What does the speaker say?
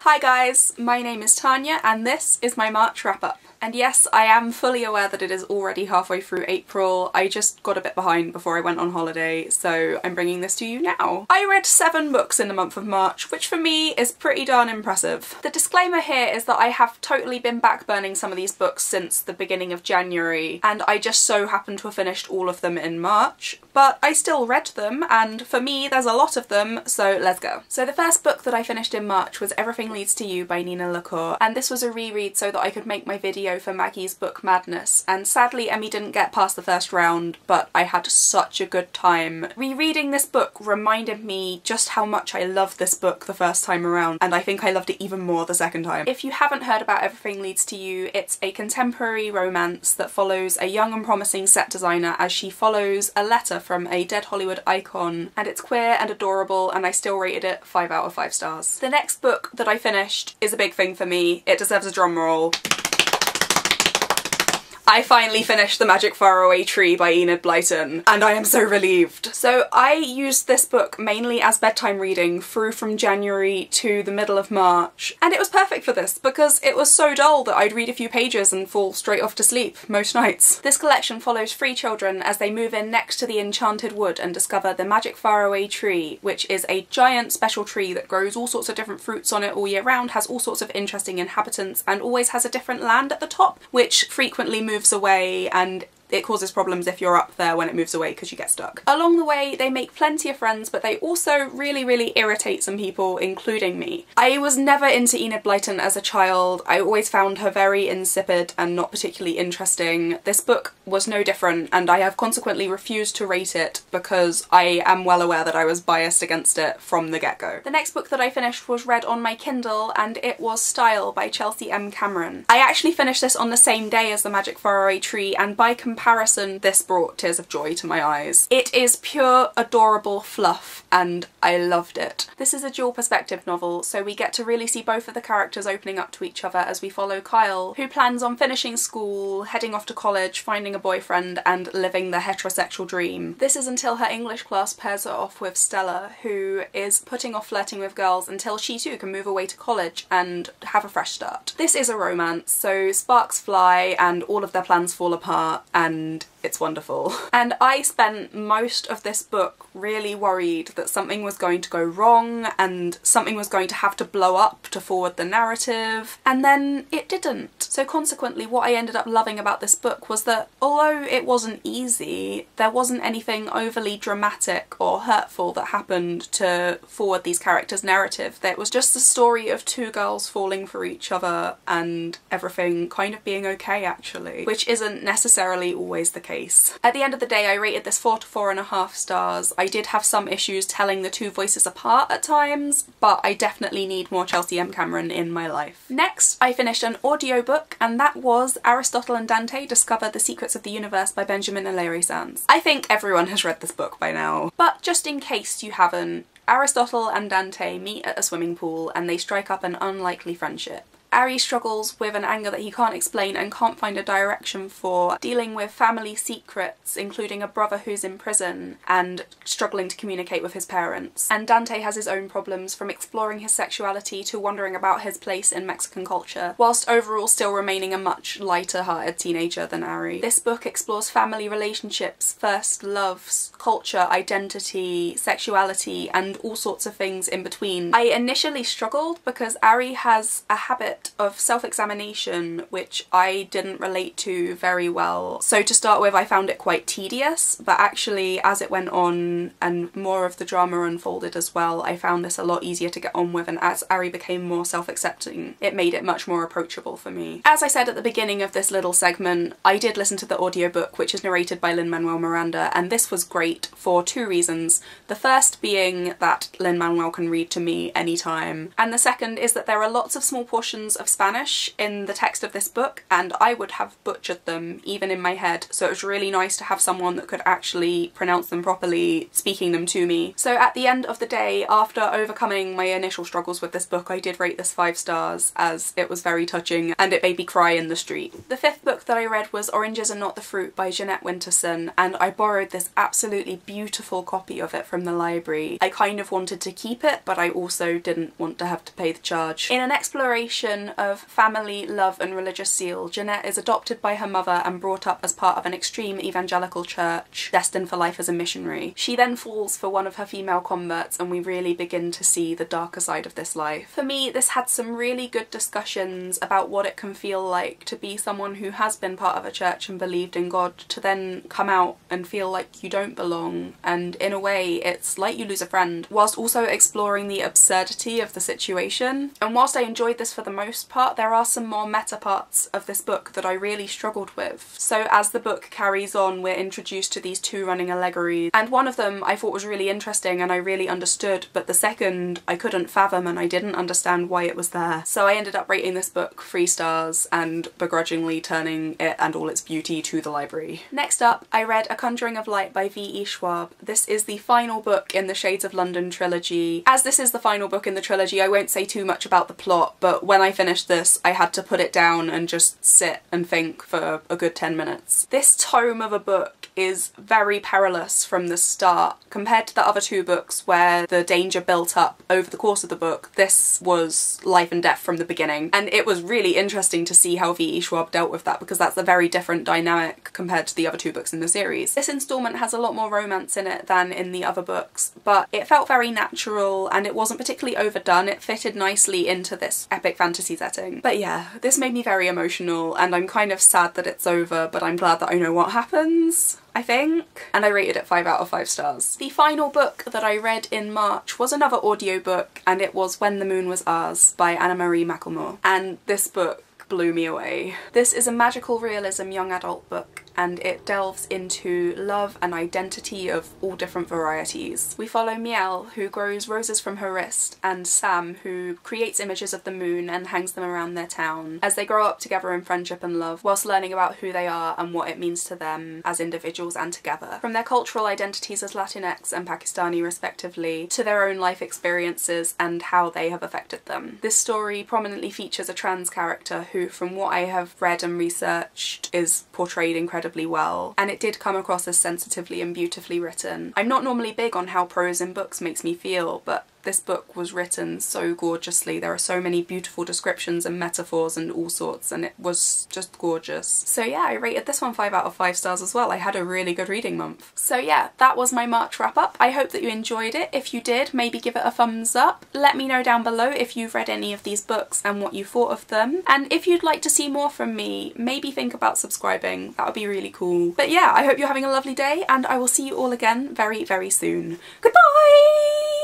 Hi guys, my name is Tanya and this is my March wrap-up. And yes, I am fully aware that it is already halfway through April. I just got a bit behind before I went on holiday, so I'm bringing this to you now. I read 7 books in the month of March, which for me is pretty darn impressive. The disclaimer here is that I have totally been backburning some of these books since the beginning of January, and I just so happen to have finished all of them in March, but I still read them, and for me there's a lot of them, so let's go. So the first book that I finished in March was Everything Leads to You by Nina LaCour, and this was a reread so that I could make my video for Maggie's book Madness, and sadly Emmy didn't get past the first round, but I had such a good time. Rereading this book reminded me just how much I loved this book the first time around, and I think I loved it even more the second time. If you haven't heard about Everything Leads to You, it's a contemporary romance that follows a young and promising set designer as she follows a letter from a dead Hollywood icon, and it's queer and adorable, and I still rated it 5 out of 5 stars. The next book that I finished is a big thing for me. It deserves a drum roll. I finally finished The Magic Faraway Tree by Enid Blyton, and I am so relieved. So I used this book mainly as bedtime reading through from January to the middle of March, and it was perfect for this because it was so dull that I'd read a few pages and fall straight off to sleep most nights. This collection follows 3 children as they move in next to the enchanted wood and discover the Magic Faraway Tree, which is a giant special tree that grows all sorts of different fruits on it all year round, has all sorts of interesting inhabitants, and always has a different land at the top, which frequently moves away, and it causes problems if you're up there when it moves away because you get stuck. Along the way they make plenty of friends, but they also really irritate some people, including me. I was never into Enid Blyton as a child. I always found her very insipid and not particularly interesting. This book was no different, and I have consequently refused to rate it because I am well aware that I was biased against it from the get-go. The next book that I finished was read on my Kindle, and it was Style by Chelsea M. Cameron. I actually finished this on the same day as The Magic Faraway Tree, and by comparison this brought tears of joy to my eyes. It is pure adorable fluff and I loved it. This is a dual perspective novel, so we get to really see both of the characters opening up to each other as we follow Kyle, who plans on finishing school, heading off to college, finding a boyfriend and living the heterosexual dream. This is until her English class pairs her off with Stella, who is putting off flirting with girls until she too can move away to college and have a fresh start. This is a romance, so sparks fly and all of their plans fall apart, and it's wonderful. And I spent most of this book really worried that something was going to go wrong and something was going to have to blow up to forward the narrative, and then it didn't. So consequently what I ended up loving about this book was that although it wasn't easy, there wasn't anything overly dramatic or hurtful that happened to forward these characters' narrative. It was just the story of 2 girls falling for each other and everything kind of being okay, actually, which isn't necessarily always the case. At the end of the day I rated this 4 to 4.5 stars. I did have some issues telling the 2 voices apart at times, but I definitely need more Chelsea M. Cameron in my life. Next I finished an audiobook, and that was Aristotle and Dante Discover the Secrets of the Universe by Benjamin Alire Sàenz. I think everyone has read this book by now, but just in case you haven't, Aristotle and Dante meet at a swimming pool and they strike up an unlikely friendship. Ari struggles with an anger that he can't explain and can't find a direction for, dealing with family secrets, including a brother who's in prison and struggling to communicate with his parents. And Dante has his own problems, from exploring his sexuality to wondering about his place in Mexican culture, whilst overall still remaining a much lighter-hearted teenager than Ari. This book explores family relationships, first loves, culture, identity, sexuality, and all sorts of things in between. I initially struggled because Ari has a habit of self-examination which I didn't relate to very well. So to start with I found it quite tedious, but actually as it went on and more of the drama unfolded as well, I found this a lot easier to get on with, and as Ari became more self-accepting it made it much more approachable for me. As I said at the beginning of this little segment, I did listen to the audiobook, which is narrated by Lin-Manuel Miranda, and this was great for 2 reasons. The first being that Lin-Manuel can read to me anytime, and the second is that there are lots of small portions of Spanish in the text of this book, and I would have butchered them even in my head, so it was really nice to have someone that could actually pronounce them properly speaking them to me. So at the end of the day, after overcoming my initial struggles with this book, I did rate this 5 stars as it was very touching and it made me cry in the street. The 5th book that I read was Oranges Are Not the Fruit by Jeanette Winterson, and I borrowed this absolutely beautiful copy of it from the library. I kind of wanted to keep it, but I also didn't want to have to pay the charge. In an exploration of family, love and religious zeal, Jeanette is adopted by her mother and brought up as part of an extreme evangelical church, destined for life as a missionary. She then falls for one of her female converts, and we really begin to see the darker side of this life. For me, this had some really good discussions about what it can feel like to be someone who has been part of a church and believed in God, to then come out and feel like you don't belong, and in a way it's like you lose a friend, whilst also exploring the absurdity of the situation. And whilst I enjoyed this for the most part, there are some more meta parts of this book that I really struggled with. So as the book carries on, we're introduced to these 2 running allegories, and one of them I thought was really interesting and I really understood, but the second I couldn't fathom and I didn't understand why it was there. So I ended up rating this book 3 stars and begrudgingly turning it and all its beauty to the library. Next up, I read A Conjuring of Light by V.E. Schwab. This is the final book in the Shades of London trilogy. As this is the final book in the trilogy, I won't say too much about the plot, but when I finished this, I had to put it down and just sit and think for a good 10 minutes. This tome of a book is very perilous from the start. Compared to the other 2 books where the danger built up over the course of the book, this was life and death from the beginning, and it was really interesting to see how V.E. Schwab dealt with that, because that's a very different dynamic compared to the other 2 books in the series. This instalment has a lot more romance in it than in the other books, but it felt very natural and it wasn't particularly overdone. It fitted nicely into this epic fantasy setting. But yeah, this made me very emotional, and I'm kind of sad that it's over, but I'm glad that I know what happens, I think. And I rated it 5 out of 5 stars. The final book that I read in March was another audiobook, and it was When the Moon Was Ours by Anna-Marie McLemore. And this book blew me away. This is a magical realism young adult book, and it delves into love and identity of all different varieties. We follow Miel, who grows roses from her wrist, and Sam, who creates images of the moon and hangs them around their town, as they grow up together in friendship and love, whilst learning about who they are and what it means to them as individuals and together. From their cultural identities as Latinx and Pakistani respectively, to their own life experiences and how they have affected them. This story prominently features a trans character who, from what I have read and researched, is portrayed incredibly well, and it did come across as sensitively and beautifully written. I'm not normally big on how prose in books makes me feel, but this book was written so gorgeously. There are so many beautiful descriptions and metaphors and all sorts, and it was just gorgeous. So yeah, I rated this one 5 out of 5 stars as well. I had a really good reading month. So yeah, that was my March wrap up. I hope that you enjoyed it. If you did, maybe give it a thumbs up. Let me know down below if you've read any of these books and what you thought of them. And if you'd like to see more from me, maybe think about subscribing. That would be really cool. But yeah, I hope you're having a lovely day, and I will see you all again very, very soon. Goodbye!